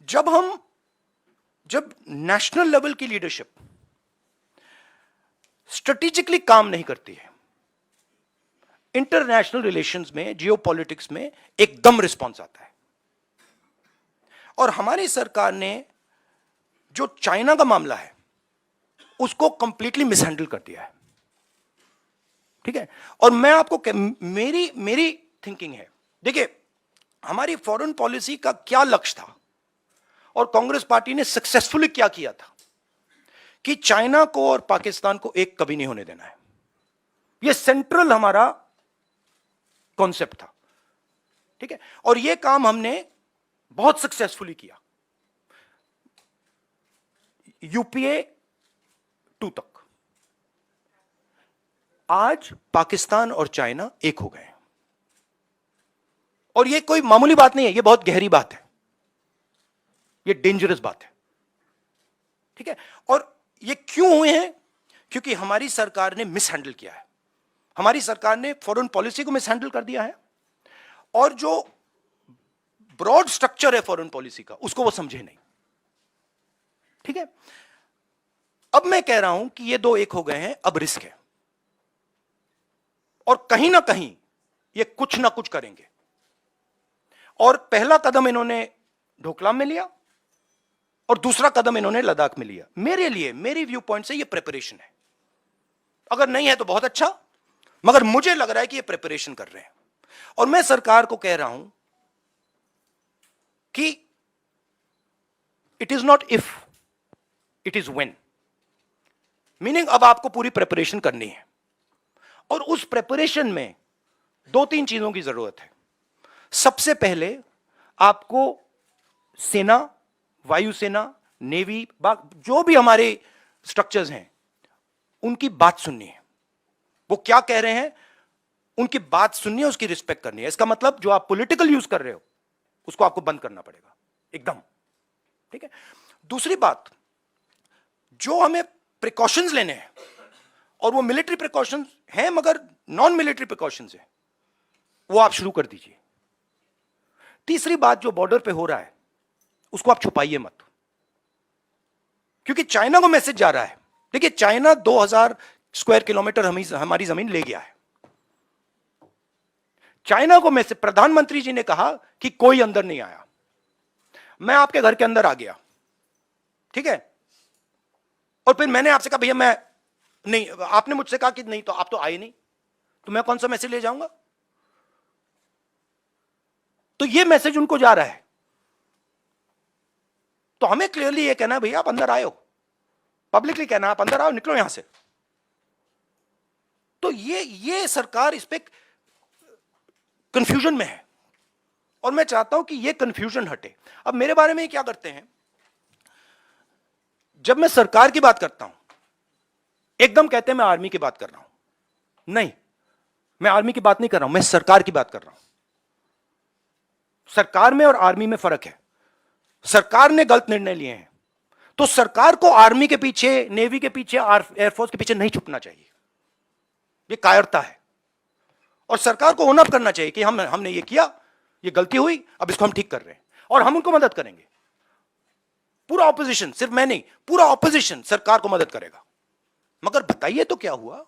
जब national level की leadership strategically काम नहीं करती है, इंटरनेशनल रिलेशंस में, जियोपॉलिटिक्स में एकदम रिस्पॉन्स आता है। और हमारी सरकार ने जो चाइना का मामला है उसको कंप्लीटली मिसहैंडल कर दिया है, ठीक है। और मैं आपको मेरी थिंकिंग है, देखिए हमारी फॉरेन पॉलिसी का क्या लक्ष्य था और कांग्रेस पार्टी ने सक्सेसफुली क्या किया था कि चाइना को और पाकिस्तान को एक कभी नहीं होने देना है। यह सेंट्रल हमारा कॉन्सेप्ट था, ठीक है। और यह काम हमने बहुत सक्सेसफुली किया, यूपीए 2 तक। आज पाकिस्तान और चाइना एक हो गए, और यह कोई मामूली बात नहीं है, यह बहुत गहरी बात है, यह डेंजरस बात है, ठीक है। और यह क्यों हुए हैं? क्योंकि हमारी सरकार ने मिसहैंडल किया है, हमारी सरकार ने फॉरेन पॉलिसी को मिसहैंडल कर दिया है, और जो ब्रॉड स्ट्रक्चर है फॉरेन पॉलिसी का उसको वो समझे नहीं, ठीक है। अब मैं कह रहा हूं कि ये दो एक हो गए हैं, अब रिस्क है, और कहीं ना कहीं ये कुछ ना कुछ करेंगे। और पहला कदम इन्होंने डोकलाम में लिया और दूसरा कदम इन्होंने लद्दाख में लिया। मेरे लिए, मेरी व्यू पॉइंट से ये प्रिपरेशन है। अगर नहीं है तो बहुत अच्छा, मगर मुझे लग रहा है कि ये प्रिपरेशन कर रहे हैं। और मैं सरकार को कह रहा हूं कि it is not if, it is when. Meaning अब आपको पूरी प्रिपरेशन करनी है, और उस प्रिपरेशन में 2-3 चीजों की जरूरत है। सबसे पहले आपको सेना, वायुसेना, नेवी, जो भी हमारे स्ट्रक्चर्स हैं उनकी बात सुननी है। वो क्या कह रहे हैं उनकी बात सुननी है, उसकी रिस्पेक्ट करनी है। इसका मतलब जो आप पॉलिटिकल यूज कर रहे हो उसको आपको बंद करना पड़ेगा एकदम, ठीक है। दूसरी बात, जो हमें प्रिकॉशंस लेने हैं, और वो मिलिट्री प्रिकॉशंस हैं मगर नॉन मिलिट्री प्रिकॉशंस हैं, वो आप शुरू कर दीजिए। तीसरी बात, जो बॉर्डर पे हो रहा है उसको आप छुपाइए मत, क्योंकि चाइना को मैसेज जा रहा है। देखिए चाइना 2000 स्क्वायर किलोमीटर हमारी जमीन ले गया है। चाइना को मैसेज, प्रधानमंत्री जी ने कहा कि कोई अंदर नहीं आया, मैं आपके घर के अंदर आ गया, ठीक है। और फिर मैंने आपसे कहा भैया मैं नहीं, आपने मुझसे कहा कि नहीं, तो आप तो आए नहीं, तो मैं कौन सा मैसेज ले जाऊंगा? तो ये मैसेज उनको जा रहा है। तो हमें क्लियरली ये कहना है भैया आप अंदर आए हो, पब्लिकली कहना आप अंदर आओ, निकलो यहां से। तो ये सरकार इस पे कंफ्यूजन में है, और मैं चाहता हूं कि ये कंफ्यूजन हटे। अब मेरे बारे में क्या करते हैं, जब मैं सरकार की बात करता हूं एकदम कहते हैं मैं आर्मी की बात कर रहा हूं। नहीं, मैं आर्मी की बात नहीं कर रहा हूं, मैं सरकार की बात कर रहा हूं। सरकार में और आर्मी में फर्क है। सरकार ने गलत निर्णय लिए हैं तो सरकार को आर्मी के पीछे, नेवी के पीछे, एयरफोर्स के पीछे नहीं छुपना चाहिए, ये कायरता है। और सरकार को ओनअप करना चाहिए कि हमने ये किया, ये गलती हुई, अब इसको हम ठीक कर रहे हैं और हम उनको मदद करेंगे। पूरा ऑपोजिशन, सिर्फ मैं नहीं, पूरा ऑपोजिशन सरकार को मदद करेगा। मगर बताइए तो क्या हुआ,